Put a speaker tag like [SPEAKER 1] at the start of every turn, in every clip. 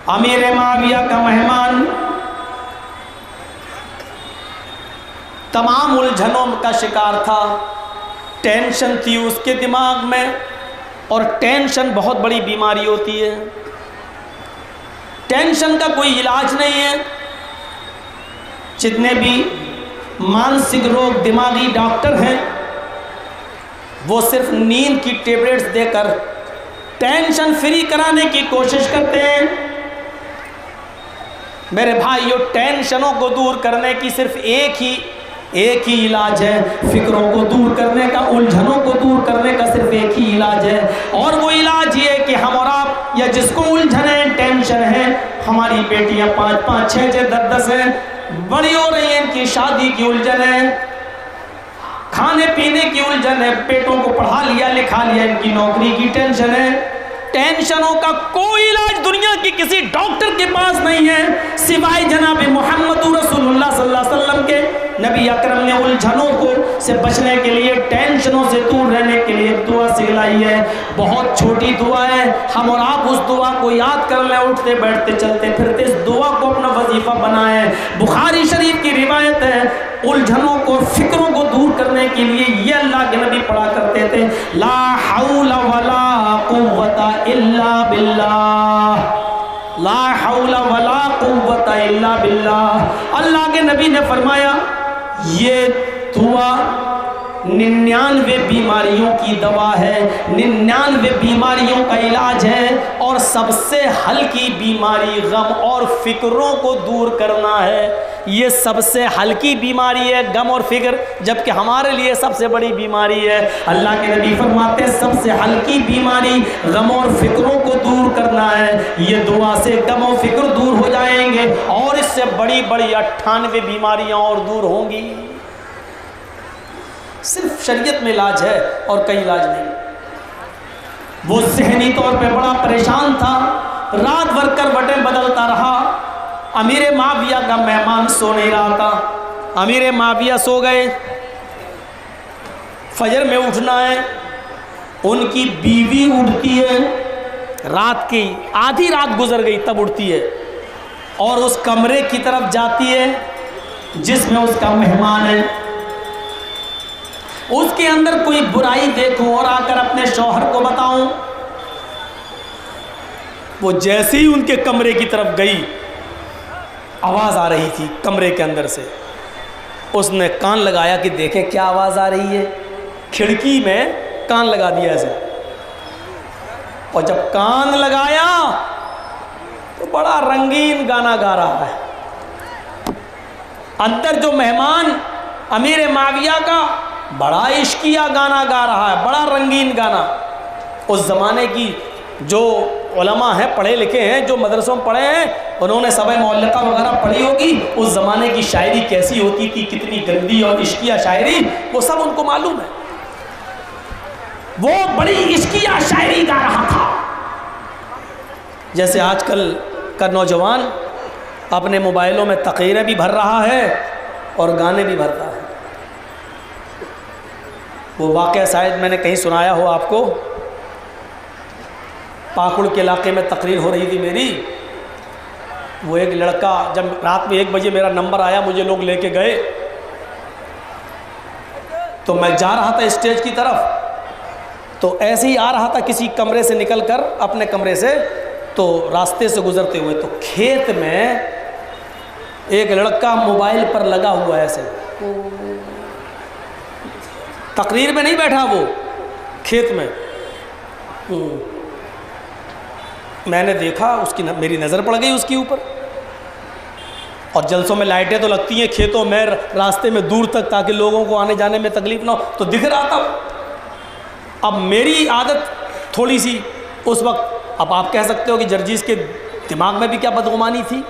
[SPEAKER 1] امیر معاویہ کا مہمان تمام الجھنوں کا شکار تھا، ٹینشن تھی اس کے دماغ میں، اور ٹینشن بہت بڑی بیماری ہوتی ہے، ٹینشن کا کوئی علاج نہیں ہے۔ جتنے بھی مانسک روگ دماغی ڈاکٹر ہیں وہ صرف نیند کی ٹیبلیٹس دے کر ٹینشن فری کرانے کی کوشش کرتے ہیں۔ میرے بھائیو، ٹینشنوں کو دور کرنے کی صرف ایک ہی علاج ہے، فکروں کو دور کرنے کا، الجھنوں کو دور کرنے کا صرف ایک ہی علاج ہے، اور وہ علاج یہ ہے کہ ہم اور آپ، یا جس کو الجھنیں ٹینشن ہیں، ہماری بیٹیاں 5 6 10 ہیں، بڑی ہو رہی ہیں، ان کی شادی کی الجھن ہے، کھانے پینے کی الجھن ہے، بیٹوں کو پڑھا لیا لکھا لیا، ان کی نوکری کی ٹینشن ہے۔ ٹینشنوں کا کوئی علاج دنیا کی کسی ڈاکٹر کے پاس نہیں ہے سوائے جناب محمد رسول اللہ صلی اللہ علیہ وسلم کے۔ نبی اکرم نے الجھنوں کو سے بچنے کے لیے، ٹینشنوں سے دور رہنے کے لیے دعا سکھلائی ہے، بہت چھوٹی دعا ہے، ہم اور آپ اس دعا کو یاد کر لیں، اٹھتے بیٹھتے چلتے پھرتے اس دعا کو اپنا وظیفہ بنائیں۔ بخاری شریف کی روایت ہے، الجھنوں کو، فکروں کو دور کرنے کے لیے یہ اللہ کے نبی پڑھا کرتے تھے، لا حول ولا قوت الا باللہ، لا حول ولا قوت الا باللہ۔ اللہ کے نبی نے فرمایا یہ دعا 99 بیماریوں کی دوا ہے، 99 بیماریوں کا علاج ہے، اور سب سے ہلکی بیماری غم اور فکروں کو دور کرنا ہے۔ یہ سب سے ہلکی بیماری ہے غم اور فکر، جبکہ ہمارے لیے سب سے بڑی بیماری ہے۔ اللہ کے نبی فرماتے ہیں سب سے ہلکی بیماری غم اور فکروں کو دور کرنا ہے، یہ دعا سے غم و فکر دور ہو جائیں گے، اور اس سے بڑی بڑی 98 بیماریاں اور دور ہوں گی۔ صرف شریعت میں علاج ہے اور کئی علاج نہیں۔ وہ ذہنی طور پہ بڑا پریشان تھا، رات بھر کروٹیں بدلتا رہا۔ امیر معاویہ کا مہمان سو نہیں رہا تھا، امیر معاویہ سو گئے، فجر میں اٹھنا ہے، ان کی بیوی اٹھتی ہے، رات کی آدھی رات گزر گئی تب اٹھتی ہے، اور اس کمرے کی طرف جاتی ہے جس میں اس کا مہمان ہے۔ اس کے اندر کوئی برائی دیکھوں اور آ کر اپنے شوہر کو بتاؤں۔ وہ جیسے ہی ان کے کمرے کی طرف گئی، آواز آ رہی تھی کمرے کے اندر سے، اس نے کان لگایا کہ دیکھے کیا آواز آ رہی ہے، کھڑکی میں کان لگا دیا ایسے، اور جب کان لگایا تو بڑا رنگین گانا گا رہا ہے۔ اندر جو مہمان امیر معاویہ کا بڑا عشقیہ گانا گا رہا ہے، بڑا رنگین گانا۔ اس زمانے کی جو علماء ہیں، پڑھے لکھے ہیں، جو مدرسوں میں پڑھے ہیں، انہوں نے سبع معلقہ وغیرہ پڑھی ہوگی، اس زمانے کی شاعری کیسی ہوتی تھی، کتنی گندی اور عشقیہ شاعری، وہ سب ان کو معلوم ہے۔ وہ بڑی عشقیہ شاعری گا رہا تھا، جیسے آج کل کا نوجوان اپنے موبائلوں میں تقریریں بھی بھر رہا ہے اور گانے بھی بھرتا ہے۔ وہ واقعہ شاید میں نے کہیں سنایا ہو آپ کو، پاکڑ کے علاقے میں تقریر ہو رہی تھی میری، وہ ایک لڑکا، جب رات میں 1 بجے میرا نمبر آیا، مجھے لوگ لے کے گئے، تو میں جا رہا تھا اسٹیج کی طرف، تو ایسے ہی آ رہا تھا کسی کمرے سے نکل کر، اپنے کمرے سے، تو راستے سے گزرتے ہوئے تو کھیت میں ایک لڑکا موبائل پر لگا ہوا ہے ایسے، تقریر میں نہیں بیٹھا، وہ کھیت میں۔ میں نے دیکھا، اس کی میری نظر پڑ گئی اس کے اوپر، اور جلسوں میں لائٹیں تو لگتی ہیں کھیتوں میں، راستے میں دور تک، تاکہ لوگوں کو آنے جانے میں تکلیف نہ ہو، تو دکھ رہا تھا۔ اب میری عادت تھوڑی سی اس وقت، اب آپ کہہ سکتے ہو کہ جرجیز کے دماغ میں بھی کیا بدگمانی تھی،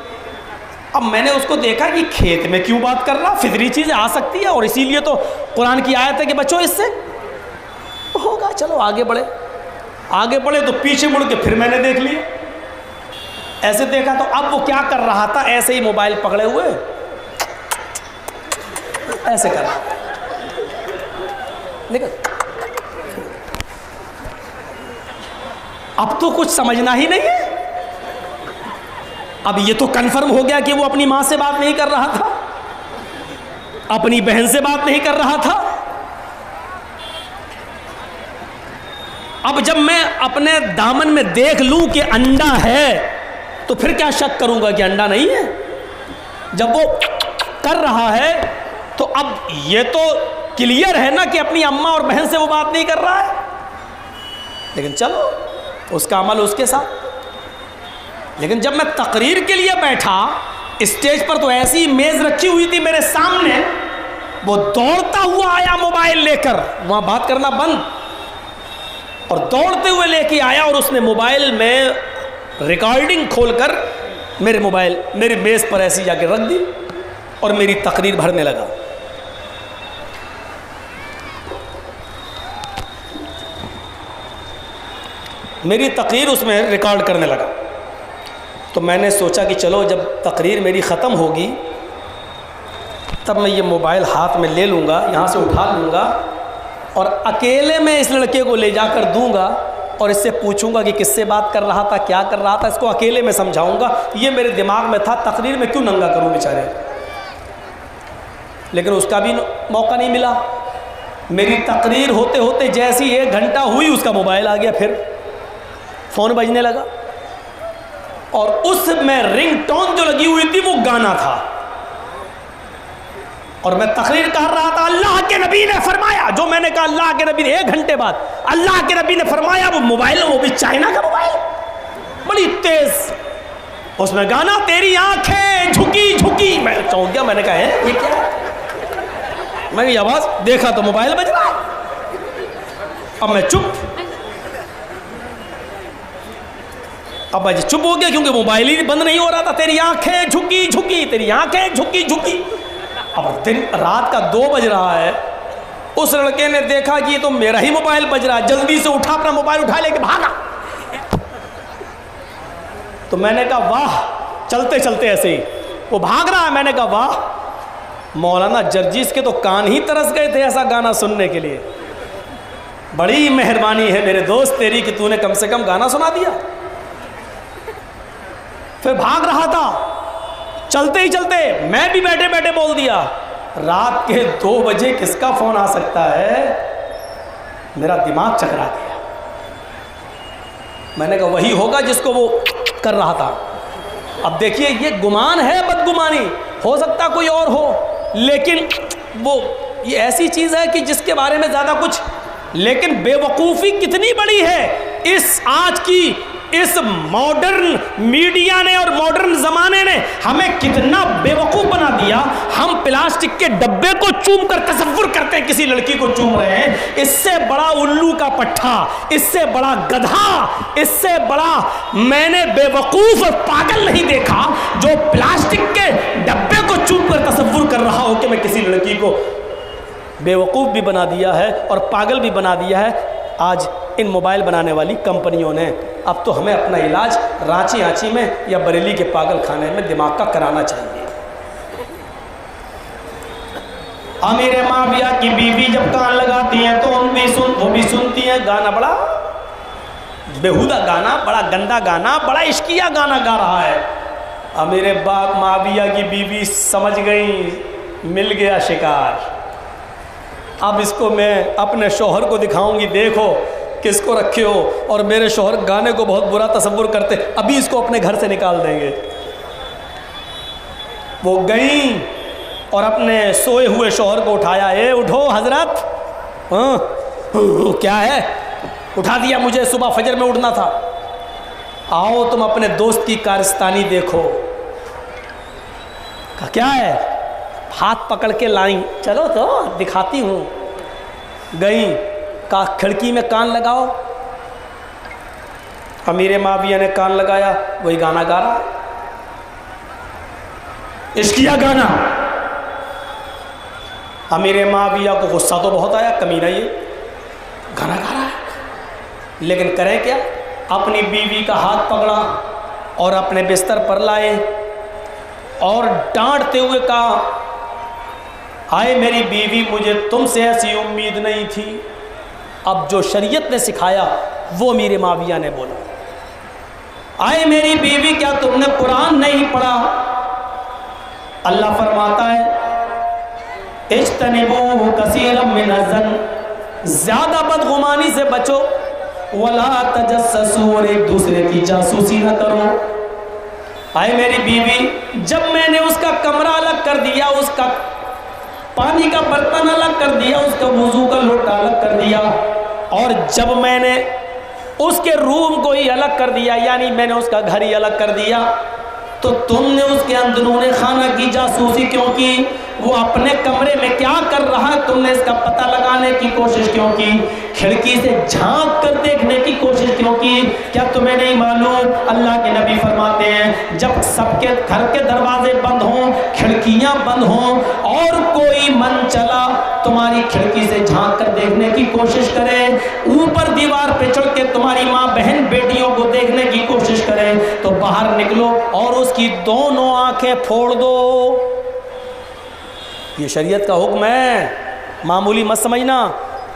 [SPEAKER 1] اب میں نے اس کو دیکھا کہ کھیت میں کیوں بات کر رہا، فطری چیزیں آ سکتی ہے، اور اسی لیے تو قرآن کی آیت ہے کہ بچو اس سے ہوگا، چلو آگے بڑھے۔ آگے بڑھے تو پیچھے مڑ کے پھر میں نے دیکھ لیا، ایسے دیکھا تو اب وہ کیا کر رہا تھا، ایسے ہی موبائل پکڑے ہوئے ایسے کر رہا نکل۔ اب تو کچھ سمجھنا ہی نہیں ہے، اب یہ تو کنفرم ہو گیا کہ وہ اپنی ماں سے بات نہیں کر رہا تھا، اپنی بہن سے بات نہیں کر رہا تھا. اب جب میں اپنے دامن میں دیکھ لوں کہ انڈا ہے تو پھر کیا شک کروں گا کہ انڈا نہیں ہے؟ جب وہ کر رہا ہے تو اب یہ تو کلیئر ہے نا کہ اپنی اماں اور بہن سے وہ بات نہیں کر رہا ہے. لیکن چلو اس کا عمل اس کے ساتھ. لیکن جب میں تقریر کے لیے بیٹھا اسٹیج پر تو ایسی میز رکھی ہوئی تھی میرے سامنے، وہ دوڑتا ہوا آیا موبائل لے کر، وہاں بات کرنا بند، اور دوڑتے ہوئے لے کے آیا اور اس نے موبائل میں ریکارڈنگ کھول کر میری میز پر ایسی جا کے رکھ دی اور میری تقریر بھرنے لگا. میری تقریر اس میں ریکارڈ کرنے لگا. تو میں نے سوچا کہ چلو جب تقریر میری ختم ہوگی تب میں یہ موبائل ہاتھ میں لے لوں گا، یہاں سے اٹھا لوں گا اور اکیلے میں اس لڑکے کو لے جا کر دوں گا اور اس سے پوچھوں گا کہ کس سے بات کر رہا تھا، کیا کر رہا تھا، اس کو اکیلے میں سمجھاؤں گا. یہ میرے دماغ میں تھا، تقریر میں کیوں ننگا کروں بیچارے. لیکن اس کا بھی موقع نہیں ملا. میری تقریر ہوتے ہوتے جیسی 1 گھنٹہ ہوئی اس کا موبائل آ گیا، پھر فون بجنے لگا اور اس میں رنگ ٹون جو لگی ہوئی تھی وہ گانا تھا اور میں تقریر کر رہا تھا. اللہ کے نبی نے فرمایا، جو میں نے کہا اللہ کے نبی نے 1 گھنٹے بعد اللہ کے نبی نے فرمایا، وہ موبائل وہ بھی چائنا کا موبائل بڑی تیز، اس میں گانا تیری آنکھیں جھکی جھکی. میں چونک گیا، میں نے کہا ہے یہ کیا ہے؟ میں نے یہ آواز دیکھا تو موبائل بج رہا ہے. اب میں چپ، اب میں چپ ہو گیا کیونکہ موبائل ہی بند نہیں ہو رہا تھا. تیری آنکھیں جھکی جھکی، تیری آنکھیں جھکی جھکی. اب رات کا 2 بج رہا ہے. اس لڑکے نے دیکھا کہ یہ تو میرا ہی موبائل بج رہا ہے، جلدی سے اٹھا، اپنا موبائل اٹھا لے کے بھاگا. تو میں نے کہا واہ، چلتے چلتے ایسے ہی وہ بھاگ رہا ہے. میں نے کہا واہ، مولانا جرجیس کے تو کان ہی ترس گئے تھے ایسا گانا سننے کے لیے. بڑی مہربانی ہے میرے دوست تیری کہ تو نے کم سے کم گانا سنا دیا. پھر بھاگ رہا تھا، چلتے ہی چلتے میں بھی بیٹھے بیٹھے بول دیا، رات کے 2 بجے کس کا فون آ سکتا ہے؟ میرا دماغ چکرا گیا. میں نے کہا وہی ہوگا جس کو وہ کر رہا تھا. اب دیکھیے یہ گمان ہے، بدگمانی، ہو سکتا کوئی اور ہو، لیکن وہ یہ ایسی چیز ہے کہ جس کے بارے میں زیادہ کچھ، لیکن بے وقوفی کتنی بڑی ہے اس آج کی اس ماڈرن میڈیا نے اور ماڈرن زمانے نے ہمیں کتنا بے وقوف بنا دیا. ہم پلاسٹک کے ڈبے کو چوم کر تصور کرتے ہیں کسی لڑکی کو چوم رہے ہیں. اس سے بڑا الو کا پٹھا، اس سے بڑا گدھا، اس سے بڑا میں نے بے وقوف اور پاگل نہیں دیکھا جو پلاسٹک کے ڈبے کو چوم کر تصور کر رہا ہو کہ میں کسی لڑکی کو. بے وقوف بھی بنا دیا ہے اور پاگل بھی بنا دیا ہے آج ان موبائل بنانے والی کمپنیوں نے. اب تو ہمیں اپنا علاج رانچی آنچی میں یا بریلی کے پاگل خانے میں دماغ کا کرانا چاہیے. امیر معاویہ کی بیوی جب کان لگاتی ہیں تو وہ بھی سنتی ہیں. گانا بڑا بےہودہ گانا، بڑا گندا گانا، بڑا عشقیہ گانا گا رہا ہے. امیر معاویہ کی بیوی سمجھ گئی، مل گیا شکار. اب اس کو میں اپنے شوہر کو دکھاؤں گی، دیکھو کس کو رکھے ہو. اور میرے شوہر گانے کو بہت برا تصور کرتے، ابھی اس کو اپنے گھر سے نکال دیں گے. وہ گئیں اور اپنے سوئے ہوئے شوہر کو اٹھایا. اے اٹھو حضرت. کیا ہے؟ اٹھا دیا. مجھے صبح فجر میں اٹھنا تھا. آؤ تم اپنے دوست کی کارستانی دیکھو. کیا ہے؟ ہاتھ پکڑ کے لائیں. چلو تو دکھاتی ہوں. گئیں، کہا کھڑکی میں کان لگاؤ. امیر معاویہ نے کان لگایا، وہی گانا گا رہا، عشقیہ گانا. امیر معاویہ کو غصہ تو بہت آیا، کمینہ یہ گانا گا رہا ہے. لیکن کریں کیا؟ اپنی بیوی کا ہاتھ پکڑا اور اپنے بستر پر لائے اور ڈانٹتے ہوئے کہا، آئے میری بیوی، مجھے تم سے ایسی امید نہیں تھی. اب جو شریعت نے سکھایا وہ امیر معاویہ نے بولا. آئے میری بیوی کیا تم نے قرآن نہیں پڑھا؟ اللہ فرماتا ہے اجتنبوا کثیرا من الظن، زیادہ بدگمانی سے بچو، ولا تجسسوا، اور ایک دوسرے کی جاسوسی نہ کرو۔ آئے میری بیوی، جب میں نے اس کا کمرہ الگ کر دیا، اس کا پانی کا برتن الگ کر دیا، اس کا وضو کا لوٹا الگ کر دیا، اور جب میں نے اس کے روم کو ہی الگ کر دیا، یعنی میں نے اس کا گھر ہی الگ کر دیا، تو تم نے اس کے اندرون خانہ کی جاسوسی کیوں کی؟ وہ اپنے کمرے میں کیا کر رہا ہے تم نے اس کا پتہ لگانے کی کوشش کیوں کی؟ کھڑکی سے جھانک کر دیکھنے کی کوشش کیوں کی؟ کیا تمہیں نہیں معلوم؟ اللہ کے نبی فرماتے ہیں جب سب کے گھر کے دروازے بند ہوں، کھڑکیاں بند ہوں، اور کوئی من چلا تمہاری کھڑکی سے جھانک کر دیکھنے کی کوشش کرے، اوپر دیوار پہ چڑھ کے تمہاری ماں بہن بیٹیوں کو دیکھنے کی کوشش کرے، تو باہر نکلو اور اس کی دونوں آنکھیں پھوڑ دو۔ یہ شریعت کا حکم ہے، معمولی مت سمجھنا۔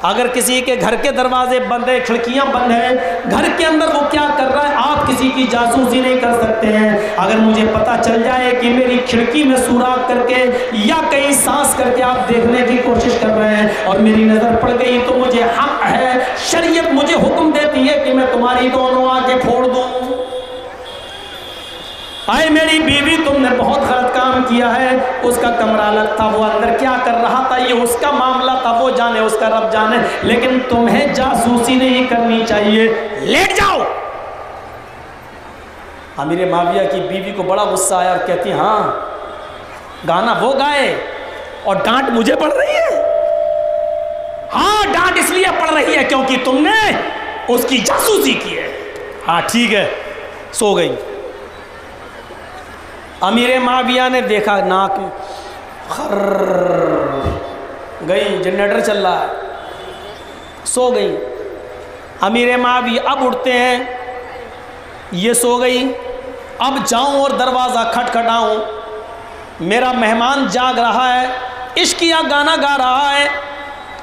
[SPEAKER 1] اگر کسی کے گھر کے دروازے بند ہیں، کھڑکیاں بند ہیں، گھر کے اندر وہ کیا کر رہا ہے آپ کسی کی جاسوسی نہیں کر سکتے ہیں۔ اگر مجھے پتہ چل جائے کہ میری کھڑکی میں سوراخ کر کے یا کہیں سانس کر کے آپ دیکھنے کی کوشش کر رہے ہیں اور میری نظر پڑ گئی، تو مجھے حق ہے، شریعت مجھے حکم دیتی ہے کہ میں تمہاری دونوں آنکھیں پھوڑ دوں۔ آئے میری بیوی، تم نے بہت غلط کام کیا ہے۔ اس کا کمرہ الگ تھا، وہ اندر کیا کر رہا تھا یہ اس کا معاملہ تھا، وہ جانے، اس کا رب جانے، لیکن تمہیں جاسوسی نہیں کرنی چاہیے۔ لیٹ جاؤ۔ امیر معاویہ کی بیوی کو بڑا غصہ آیا اور کہتی ہاں گانا وہ گائے اور ڈانٹ مجھے پڑ رہی ہے؟ ہاں ڈانٹ اس لیے پڑ رہی ہے کیونکہ تم نے اس کی جاسوسی کی ہے۔ ہاں ٹھیک ہے، سو گئی۔ امیر معاویہ نے دیکھا ناک خر گئی، جنریٹر چل رہا ہے، سو گئی۔ امیر معاویہ اب اٹھتے ہیں، یہ سو گئی، اب جاؤں اور دروازہ کھٹکھٹاؤں، میرا مہمان جاگ رہا ہے، عشقیہ گانا گا رہا ہے،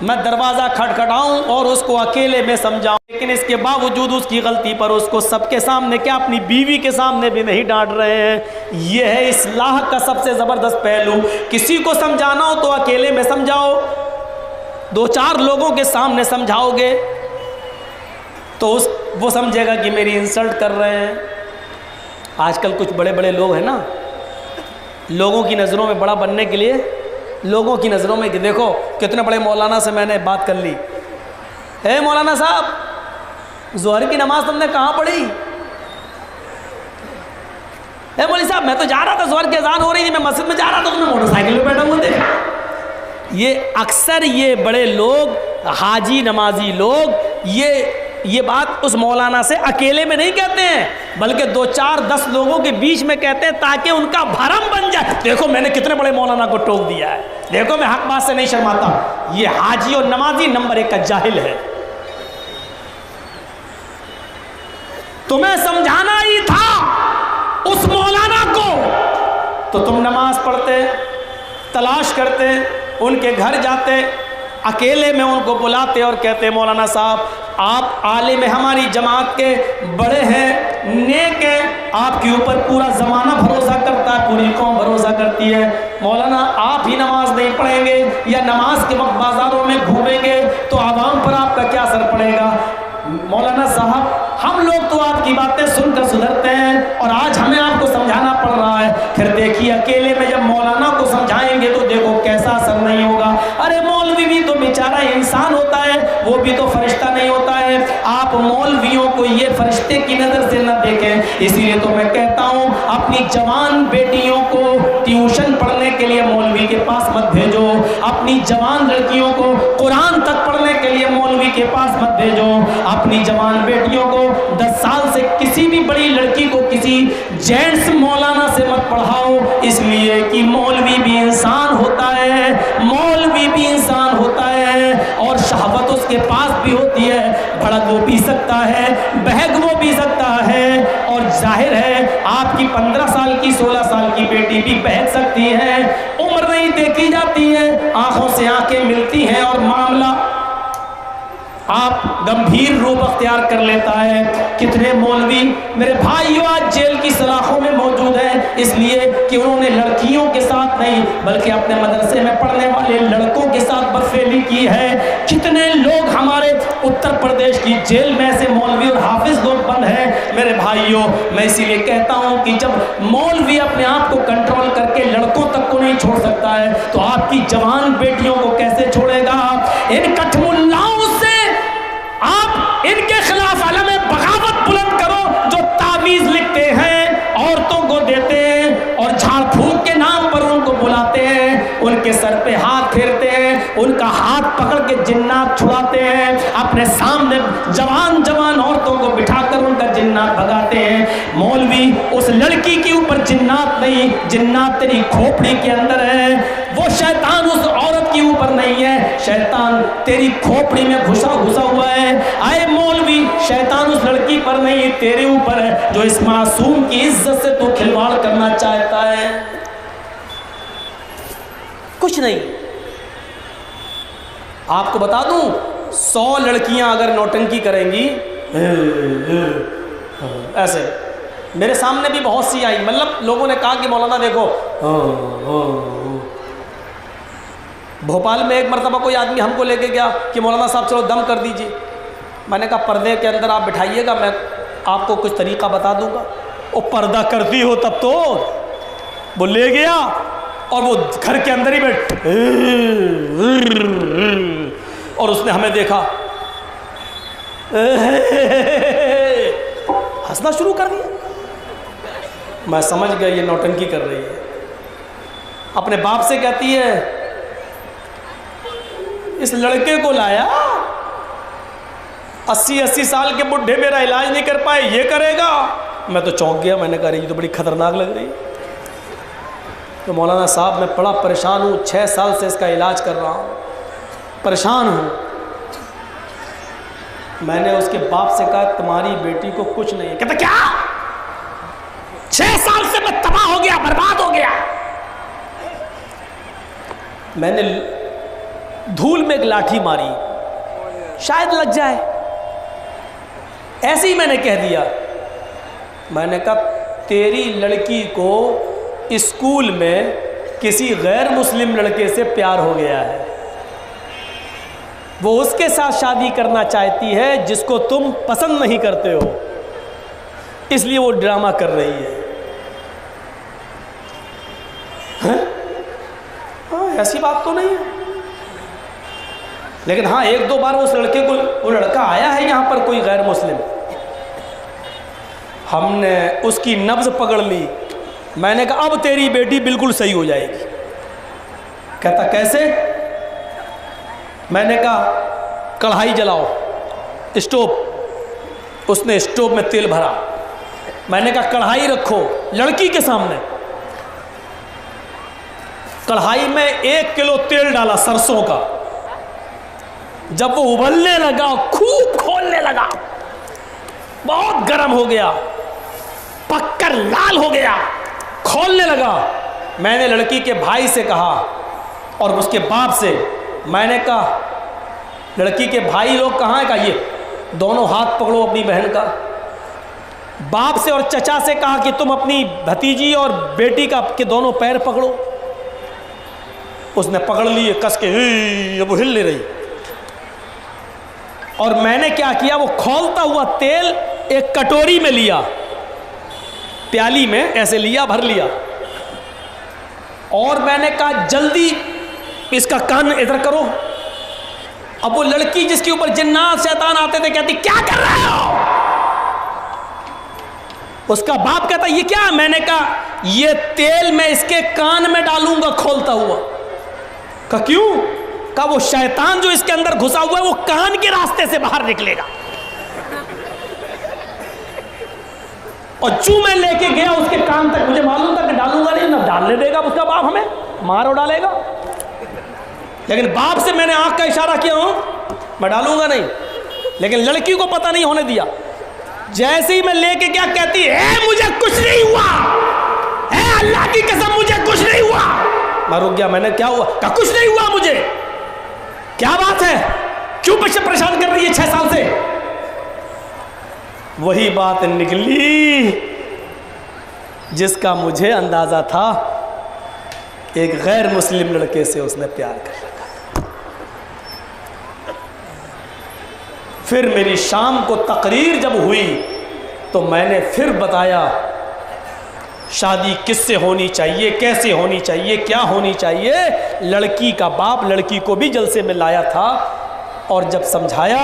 [SPEAKER 1] میں دروازہ کھٹکھٹاؤں اور اس کو اکیلے میں سمجھاؤں، لیکن اس کے باوجود اس کی غلطی پر اس کو سب کے سامنے کیا اپنی بیوی کے سامنے بھی نہیں ڈانٹ رہے ہیں۔ یہ ہے اصلاح کا سب سے زبردست پہلو۔ کسی کو سمجھانا ہو تو اکیلے میں سمجھاؤ، دو چار لوگوں کے سامنے سمجھاؤ گے تو وہ سمجھے گا کہ میری انسلٹ کر رہے ہیں۔ آج کل کچھ بڑے بڑے لوگ ہیں نا، لوگوں کی نظروں میں بڑا بننے کے لیے، لوگوں کی نظروں میں کہ دیکھو کتنے بڑے مولانا سے میں نے بات کر لی، اے مولانا صاحب ظہر کی نماز تم نے کہاں پڑھی؟ اے مولوی صاحب میں تو جا رہا تھا، ظہر کی اذان ہو رہی تھی، میں مسجد میں جا رہا تھا، تم نے موٹر سائیکل پہ بیٹھا ہوا دیکھا۔ یہ اکثر یہ بڑے لوگ، حاجی نمازی لوگ یہ بات اس مولانا سے اکیلے میں نہیں کہتے ہیں، بلکہ دو چار 10 لوگوں کے بیچ میں کہتے ہیں تاکہ ان کا بھرم بن جائے، دیکھو میں نے کتنے بڑے مولانا کو ٹوک دیا ہے، دیکھو میں حق بات سے نہیں شرماتا۔ یہ حاجی اور نمازی نمبر 1 کا جاہل ہے۔ تمہیں سمجھانا ہی تھا اس مولانا کو تو تم نماز پڑھتے، تلاش کرتے، ان کے گھر جاتے، اکیلے میں ان کو بلاتے اور کہتے مولانا صاحب آپ عالم ہماری جماعت کے بڑے ہیں، نیک ہیں، آپ کے اوپر پورا زمانہ بھروسہ کرتا ہے، پوری قوم بھروسہ کرتی ہے، مولانا آپ ہی نماز نہیں پڑھیں گے یا نماز کے وقت بازاروں میں گھومیں گے تو عوام پر آپ کا کیا اثر پڑے گا؟ مولانا صاحب ہم لوگ تو آپ کی باتیں سن کر سدھرتے ہیں اور آج ہمیں آپ کو سمجھانا پڑ رہا ہے۔ پھر دیکھیے اکیلے میں جب مولانا کو سمجھائیں گے تو دیکھو کیسا اثر نہیں ہوگا۔ ارے مولوی بھی تو بیچارہ انسان ہوتا ہے، وہ بھی تو فرشتہ نہیں ہوتا ہے۔ آپ مولویوں کو یہ فرشتے کی نظر سے نہ دیکھیں۔ اسی لیے تو میں کہتا ہوں اپنی جوان بیٹیوں کو ٹیوشن پڑھنے کے لیے مولوی کے پاس مت بھیجو، اپنی جوان لڑکیوں کو قرآن تک پڑھنے کے لیے مولوی کے پاس مت بھیجو، اپنی جوان بیٹیوں کو 10 سال سے کسی بھی بڑی لڑکی کو کسی جینٹس مولانا سے مت پڑھاؤ، اس لیے کہ مولوی بھی انسان ہوتا ہے، مولوی بھی انسان ہوتا ہے اور شہوت اس کے پاس بھی ہوتی ہے، بھڑک وہ پی سکتا ہے، بہک وہ پی سکتا ہے، اور ظاہر ہے آپ کی 15 سال کی 16 سال کی بیٹی بھی بہک سکتی ہے۔ عمر نہیں دیکھی جاتی ہے، آنکھوں سے آنکھیں ملتی ہیں اور معاملہ آپ گمبھیر روپ اختیار کر لیتا ہے. کتنے مولوی میرے بھائیو آج جیل کی سلاخوں میں موجود ہیں اس لیے کہ انہوں نے لڑکیوں کے ساتھ نہیں بلکہ اپنے مدرسے میں پڑھنے والے لڑکوں کے ساتھ بدفعلی کی ہے. کتنے لوگ ہمارے اتر پردیش کی جیل میں ایسے مولوی اور حافظ لوگ بند ہیں. میرے بھائیو میں اسی لیے کہتا ہوں کہ جب مولوی اپنے آپ کو کنٹرول کر کے لڑکوں تک کو نہیں چھوڑ سکتا ہے تو آپ کی جوان بیٹیوں کو کیسے چھوڑے گا؟ ان کٹھ ملاؤں سے آپ ان کے خلاف علم بغاوت بلند کرو جو تعویذ لکھتے ہیں، عورتوں کو دیتے ہیں اور جھاڑ پھونک کے نام پر ان کو بلاتے ہیں، ان کے سر پہ ہاتھ پھیرتے ہیں، ان کا ہاتھ پکڑ کے جنات چھڑاتے ہیں، اپنے سامنے جوان جوان عورتوں کو بٹھا کر ان کا جنات بھگاتے ہیں. مولوی اس لڑکی کے اوپر جنات نہیں، جنات تیری کھوپڑی کے اندر ہے. وہ شیطان اس عورت کے اوپر نہیں ہے، شیطان تیری کھوپڑی میں گھسا ہوا ہے. اے مولوی شیطان اس لڑکی پر نہیں تیرے اوپر ہے جو اس معصوم کی عزت سے تو کھلواڑ کرنا چاہتا ہے. کچھ نہیں. آپ کو بتا دوں 100 لڑکیاں اگر نوٹنکی کریں گی ایسے، میرے سامنے بھی بہت سی آئی، مطلب لوگوں نے کہا کہ مولانا دیکھو بھوپال میں ایک مرتبہ کوئی آدمی ہم کو لے کے گیا کہ مولانا صاحب چلو دم کر دیجئے. میں نے کہا پردے کے اندر آپ بٹھائیے گا، میں آپ کو کچھ طریقہ بتا دوں گا. وہ پردہ کرتی ہو تب تو وہ لے گیا اور وہ گھر کے اندر ہی بیٹھ اور اس نے ہمیں دیکھا ہنسنا شروع کر دیا. میں سمجھ گیا یہ نوٹنکی کر رہی ہے. اپنے باپ سے کہتی ہے اس لڑکے کو لایا 80 سال کے بڈھے میرا علاج نہیں کر پائے، یہ کرے گا. میں تو چونک گیا. میں نے کہا یہ تو بڑی خطرناک لگ رہی ہے. تو مولانا صاحب میں بڑا پریشان ہوں، 6 سال سے اس کا علاج کر رہا ہوں، پریشان ہوں. میں نے اس کے باپ سے کہا تمہاری بیٹی کو کچھ نہیں ہے. کہتا کیا 6 سال سے میں تباہ ہو گیا، برباد ہو گیا. میں نے دھول میں ایک لاٹھی ماری شاید لگ جائے، ایسے ہی میں نے کہہ دیا. میں نے کہا تیری لڑکی کو اسکول میں کسی غیر مسلم لڑکے سے پیار ہو گیا ہے، وہ اس کے ساتھ شادی کرنا چاہتی ہے جس کو تم پسند نہیں کرتے ہو، اس لیے وہ ڈرامہ کر رہی ہے. ہاں ایسی بات تو نہیں ہے، لیکن ہاں 1-2 بار اس لڑکے کو وہ لڑکا آیا ہے یہاں پر کوئی غیر مسلم، ہم نے اس کی نبض پکڑ لی. میں نے کہا اب تیری بیٹی بالکل صحیح ہو جائے گی. کہتا کیسے؟ میں نے کہا کڑھائی جلاؤ، اسٹوو. اس نے اسٹوو میں تیل بھرا. میں نے کہا کڑھائی رکھو لڑکی کے سامنے. کڑھائی میں 1 کلو تیل ڈالا سرسوں کا. جب وہ ابلنے لگا خوب کھولنے لگا، بہت گرم ہو گیا، پک کر لال ہو گیا، کھولنے لگا. میں نے لڑکی کے بھائی سے کہا اور اس کے باپ سے، میں نے کہا لڑکی کے بھائی لوگ کہاں ہیں؟ کہا یہ دونوں ہاتھ پکڑو اپنی بہن کا. باپ سے اور چچا سے کہا کہ تم اپنی بھتیجی اور بیٹی کا کے دونوں پیر پکڑو. اس نے پکڑ لیے کس کے، اب وہ ہل نہیں رہی. اور میں نے کیا کیا، وہ کھولتا ہوا تیل ایک کٹوری میں لیا، پیالی میں ایسے لیا، بھر لیا. اور میں نے کہا جلدی اس کا کان ادھر کرو. اب وہ لڑکی جس کے اوپر جنات شیطان آتے تھے کہتی کیا کر رہے ہو؟ اس کا باپ کہتا یہ کیا؟ میں نے کہا یہ تیل میں اس کے کان میں ڈالوں گا کھولتا ہوا. کہا کیوں؟ کہا وہ شیطان جو اس کے اندر گھسا ہوا ہے وہ کان کے راستے سے باہر نکلے گا. اور جو میں لے کے گیا اس کے کان تک، مجھے معلوم تھا کہ ڈالوں گا نہیں، نہ ڈالنے دے گا اس کا باپ، ہمیں مارو ڈالے گا. لیکن باپ سے میں نے آنکھ کا اشارہ کیا ہوں میں ڈالوں گا نہیں. لیکن لڑکی کو پتہ نہیں ہونے دیا. جیسے ہی میں لے کے کیا کہتی ہے مجھے کچھ نہیں ہوا، اے اللہ کی قسم مجھے کچھ نہیں ہوا. میں رک گیا. میں نے کیا ہوا؟ کہا کچھ نہیں ہوا مجھے. کیا بات ہے؟ کیوں پریشان کر رہی ہے 6 سال سے؟ وہی بات نکلی جس کا مجھے اندازہ تھا، ایک غیر مسلم لڑکے سے اس نے پیار کر رکھا۔ پھر میری شام کو تقریر جب ہوئی تو میں نے پھر بتایا شادی کس سے ہونی چاہیے، کیسے ہونی چاہیے، کیا ہونی چاہیے۔ لڑکی کا باپ لڑکی کو بھی جلسے میں لایا تھا، اور جب سمجھایا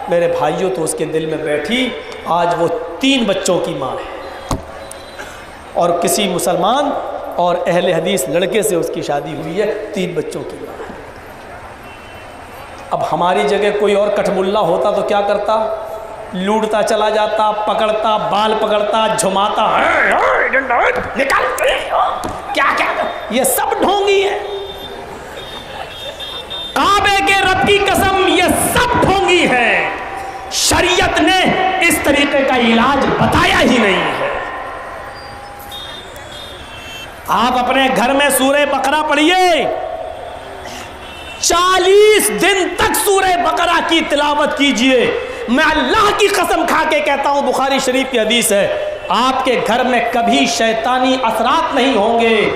[SPEAKER 1] میرے بھائیوں تو اس کے دل میں بیٹھی۔ آج وہ 3 بچوں کی ماں ہے، اور کسی مسلمان اور اہل حدیث لڑکے سے اس کی شادی ہوئی ہے، 3 بچوں کی ماں ہے۔ اب ہماری جگہ کوئی اور کٹھ ملا ہوتا تو کیا کرتا؟ لوٹتا چلا جاتا، پکڑتا، بال پکڑتا، جھماتا، نکال کیا کیا۔ یہ سب ڈھونگی ہے، کعبے کے رب کی قسم یہ سب ڈھونگی ہے۔ شریعت نے اس طریقے کا علاج بتایا ہی نہیں ہے۔ آپ اپنے گھر میں سورہ بقرہ پڑھیے، 40 دن تک سورہ بقرہ کی تلاوت کیجئے۔ میں اللہ کی قسم کھا کے کہتا ہوں، بخاری شریف کی حدیث ہے، آپ کے گھر میں کبھی شیطانی اثرات نہیں ہوں گے۔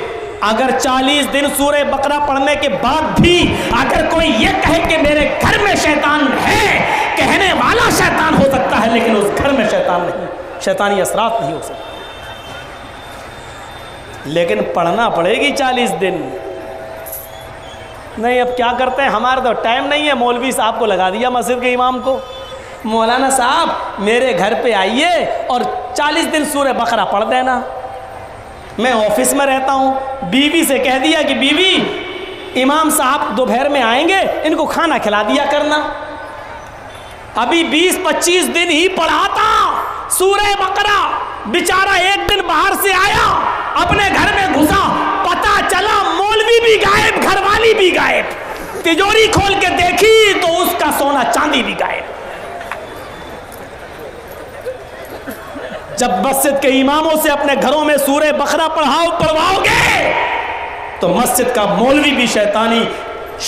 [SPEAKER 1] اگر 40 دن سورہ بقرہ پڑھنے کے بعد بھی اگر کوئی یہ کہے کہ میرے گھر میں شیطان ہے، کہنے والا شیطان ہو سکتا ہے لیکن اس گھر میں شیطان نہیں، شیطانی اثرات نہیں ہو سکتے۔ لیکن پڑھنا پڑے گی 40 دن۔ نہیں اب کیا کرتے ہیں، ہمارا تو ٹائم نہیں ہے، مولوی صاحب کو لگا دیا مسجد کے امام کو، مولانا صاحب میرے گھر پہ آئیے اور 40 دن سورہ بقرہ پڑھ دینا۔ میں آفس میں رہتا ہوں، بیوی سے کہہ دیا کہ بیوی امام صاحب دوپہر میں آئیں گے، ان کو کھانا کھلا دیا کرنا۔ ابھی 20-25 دن ہی پڑھاتا سورہ بقرہ، بیچارہ ایک دن باہر سے آیا، اپنے گھر میں گھسا، پتا چلا مولوی بھی غائب، گھر والی بھی غائب، تجوری کھول کے دیکھی تو اس کا سونا چاندی بھی غائب۔ جب مسجد کے اماموں سے اپنے گھروں میں سورہ بقرہ پڑھواؤ گے تو مسجد کا مولوی بھی شیطانی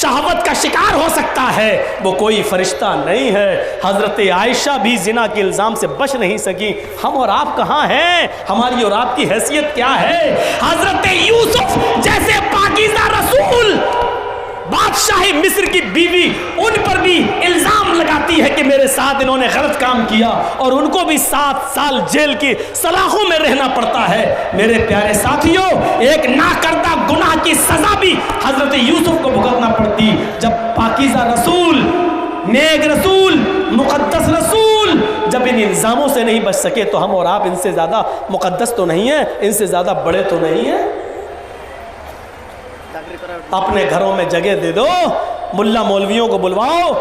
[SPEAKER 1] شہوت کا شکار ہو سکتا ہے، وہ کوئی فرشتہ نہیں ہے۔ حضرت عائشہ بھی زنا کے الزام سے بچ نہیں سکی، ہم اور آپ کہاں ہیں؟ ہماری اور آپ کی حیثیت کیا ہے؟ حضرت یوسف جیسے پاکیزہ رسول، بادشاہ مصر کی بیوی، ان پر بھی الزام لگاتی ہے کہ میرے ساتھ انہوں نے غلط کام کیا، اور ان کو بھی 7 سال جیل کی سلاخوں میں رہنا پڑتا ہے۔ میرے پیارے ساتھیوں، ایک ناکردہ گناہ کی سزا بھی حضرت یوسف کو بھگتنا پڑتی۔ جب پاکیزہ رسول، نیک رسول، مقدس رسول جب ان الزاموں سے نہیں بچ سکے تو ہم اور آپ ان سے زیادہ مقدس تو نہیں ہیں، ان سے زیادہ بڑے تو نہیں ہیں۔ اپنے گھروں میں جگہ دے دو، ملا مولویوں کو بلواؤ،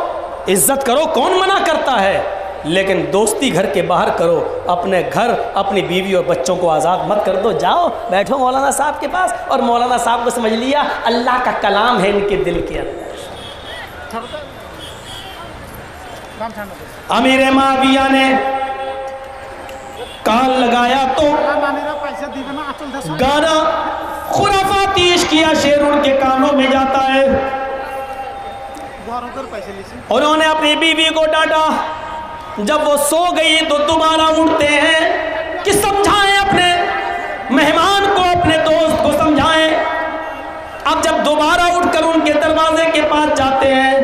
[SPEAKER 1] عزت کرو، کون منع کرتا ہے، لیکن دوستی گھر کے باہر کرو۔ اپنے گھر، اپنی بیوی اور بچوں کو آزاد مت کر دو۔ جاؤ بیٹھو مولانا صاحب کے پاس، اور مولانا صاحب کو سمجھ لیا اللہ کا کلام ہے ان کے دل کے اندر۔ امیر معاویہ نے کان لگایا تو گانا خرافاتی عشقیہ شعر ان کے کانوں میں جاتا ہے۔ انہوں نے اپنی بیوی کو ڈانٹا، جب وہ سو گئی تو دوبارہ اٹھتے ہیں کہ سمجھائیں اپنے مہمان کو، اپنے دوست کو سمجھائیں۔ اب جب دوبارہ اٹھ کر ان کے دروازے کے پاس جاتے ہیں،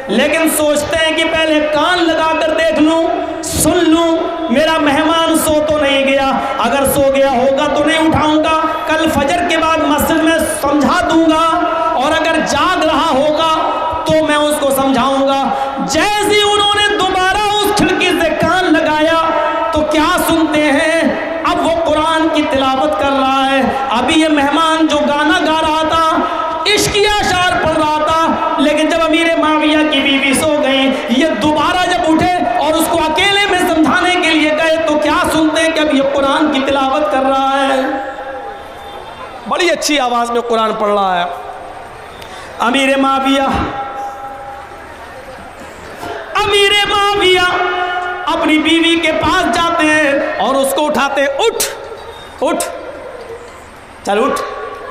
[SPEAKER 1] لیکن سوچتے ہیں کہ پہلے کان لگا کر دیکھ لوں، سن لوں میرا مہمان سو تو نہیں گیا، اگر سو گیا ہوگا تو نہیں اٹھاؤں گا، کل فجر کے بعد مسجد میں سمجھا دوں گا، اور اگر جاگ رہا ہوگا تو میں اس کو سمجھاؤں گا۔ جیسے انہوں نے دوبارہ اس کھڑکی سے کان لگایا تو کیا سنتے ہیں؟ اب وہ قرآن کی تلاوت کر رہا ہے، ابھی یہ مہمان جو گانا گا رہا تھا، عشقیہ اشعار پڑھ رہا تھا، لیکن جب امیر معاویہ کی بیوی سو گئی، یہ دوبارہ جب اٹھے اور اس کو اکیلے میں سمجھانے کے لیے گئے تو کیا سنتے ہیں کہ اب یہ قرآن کی تلاوت کر رہا ہے، بڑی اچھی آواز میں قرآن پڑھ رہا ہے۔ امیر معاویہ اپنی بیوی کے پاس جاتے ہیں اور اس کو اٹھاتے ہیں، اٹھ چل اٹھ،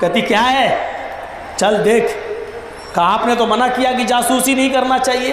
[SPEAKER 1] کہتی کیا ہے؟ چل دیکھ، کہا آپ نے تو منع کیا کہ جاسوسی نہیں کرنا چاہیے،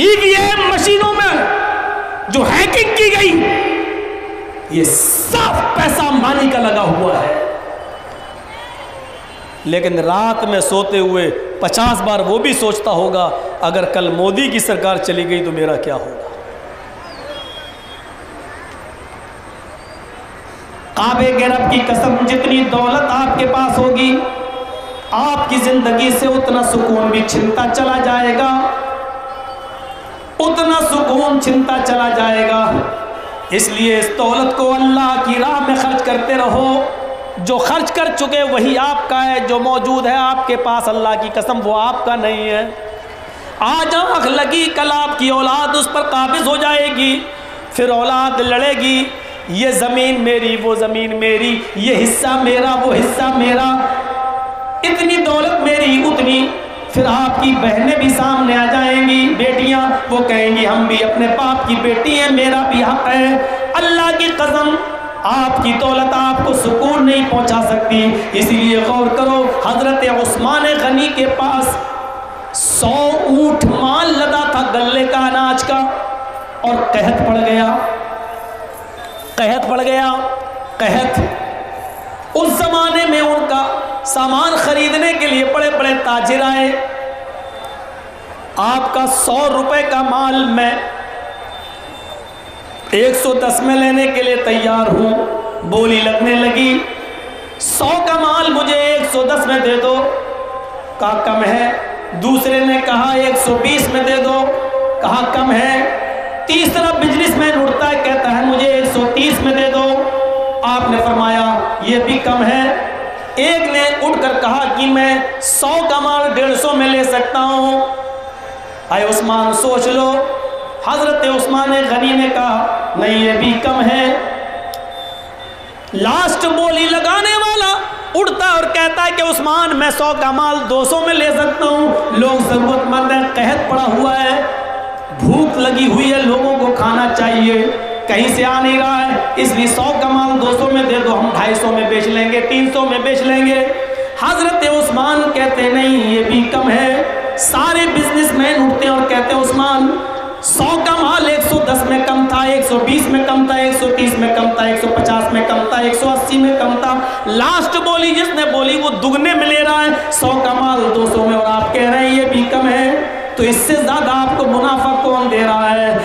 [SPEAKER 1] EVM مشینوں میں جو ہیکنگ کی گئی، یہ صاف پیسہ مانی کا لگا ہوا ہے. لیکن رات میں سوتے ہوئے 50 بار وہ بھی سوچتا ہوگا اگر کل مودی کی سرکار چلی گئی تو میرا کیا ہوگا. کعبے کے رب کی قسم، جتنی دولت آپ کے پاس ہوگی آپ کی زندگی سے اتنا سکون بھی چھنتا چلا جائے گا، اتنا سکون چھنتا چلا جائے گا. اس لیے اس دولت کو اللہ کی راہ میں خرچ کرتے رہو. جو خرچ کر چکے وہی آپ کا ہے، جو موجود ہے آپ کے پاس اللہ کی قسم وہ آپ کا نہیں ہے. آج آنکھ لگی کل آپ کی اولاد اس پر قابض ہو جائے گی، پھر اولاد لڑے گی، یہ زمین میری وہ زمین میری، یہ حصہ میرا وہ حصہ میرا، اتنی دولت میری اتنی. پھر آپ کی بہنیں بھی سامنے آ جائیں گی، بیٹیاں، وہ کہیں گی ہم بھی اپنے باپ کی بیٹی ہیں، میرا بھی حق ہے. اللہ کی قسم آپ کی دولت آپ کو سکون نہیں پہنچا سکتی. اسی لیے غور کرو، حضرت عثمان غنی کے پاس 100 اونٹ مال لدا تھا غلے کا، اناج کا، اور قحط پڑ گیا. قحط پڑ گیا. قحط اس زمانے میں ان کا سامان خریدنے کے لیے بڑے بڑے تاجر آئے. آپ کا 100 روپے کا مال میں 110 میں لینے کے لیے تیار ہوں. بولی لگنے لگی، 100 کا مال مجھے 110 میں دے دو. کہا کم ہے. دوسرے نے کہا 120 میں دے دو. کہا کم ہے. تیسرا بزنس مین اٹھتا ہے، کہتا ہے مجھے 130 میں دے دو. آپ نے فرمایا یہ بھی کم ہے. ایک نے اٹھ کر کہا کہ میں 100 کا مال 150 میں لے سکتا ہوں. اے عثمان سوچ لو. حضرت عثمان غنی نے کہا نہیں یہ بھی کم ہے. لاسٹ بولی لگانے والا اڑتا اور کہتا ہے کہ عثمان میں 100 کا مال 200 میں لے سکتا ہوں. لوگ ضرورت مند ہیں، قحط پڑا ہوا ہے، بھوک لگی ہوئی ہے، لوگوں کو کھانا چاہیے، کہیں سے آ نہیں رہا ہے، اس لیے 100 کا مال 200 میں دے دو، ہم 250 میں بیچ لیں گے، 300 میں بیچ لیں گے. حضرت عثمان کہتے نہیں یہ بھی کم ہے. سارے بزنس مین اٹھتے اور کہتے عثمان 100 کا مال 110 میں کم تھا، 120 میں کم تھا، 130 میں کم تھا، 150 میں کم تھا، 180 میں کم تھا. لاسٹ بولی جس نے بولی وہ دگنے میں لے رہا ہے، 100 کا مال 200 میں، اور آپ کہہ رہے ہیں یہ بھی کم ہے. تو اس سے زیادہ آپ کو منافع کون دے رہا ہے؟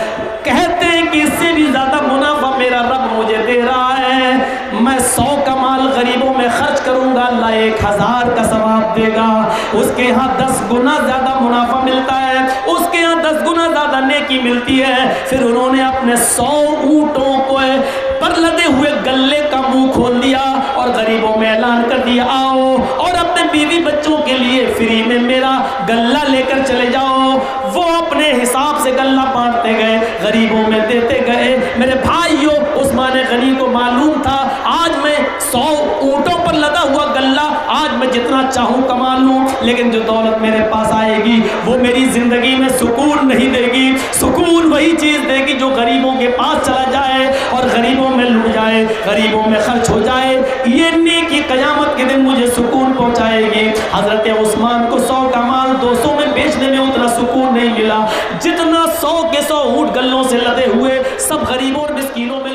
[SPEAKER 1] کہتے ہیں کہ اس سے بھی زیادہ منافع میرا رب مجھے دے رہا ہے. میں 100 کا مال غریبوں میں خرچ کروں گا، اللہ 1000 کا ثواب دے گا. اس کے ہاں 10 گنا زیادہ منافع ملتا ہے، اس کے ہاں 10 گنا زیادہ نیکی ملتی ہے. پھر انہوں نے اپنے 100 اونٹوں کو پر لدے ہوئے گلے کا منہ کھول دیا اور غریبوں میں اعلان کر دیا آؤ اور اپنے بیوی بچوں کے لیے فری میں میرا گلہ لے کر چلے جاؤ. وہ اپنے حساب سے گلہ بانٹتے گئے، غریبوں میں دیتے گئے. میرے بھائیو، عثمان غنی کو معلوم تھا آج میں 100 اونٹوں پر لدا ہوا گلہ آج میں جتنا چاہوں کما لوں، لیکن جو دولت میرے پاس آئے گی وہ میری زندگی میں سکون نہیں دے گی. سکون وہی چیز دے گی جو غریبوں کے پاس چلا جائے اور غریبوں میں لٹ جائے، غریبوں میں خرچ ہو جائے. یہ نیکی قیامت کے دن مجھے سکون پہنچائے گی. حضرت عثمان کو 100 کا مال 200 میں بیچنے میں اتنا سکون نہیں ملا جتنا 100 کے 100 اونٹ گلوں سے لدے ہوئے سب غریبوں اور مسکینوں میں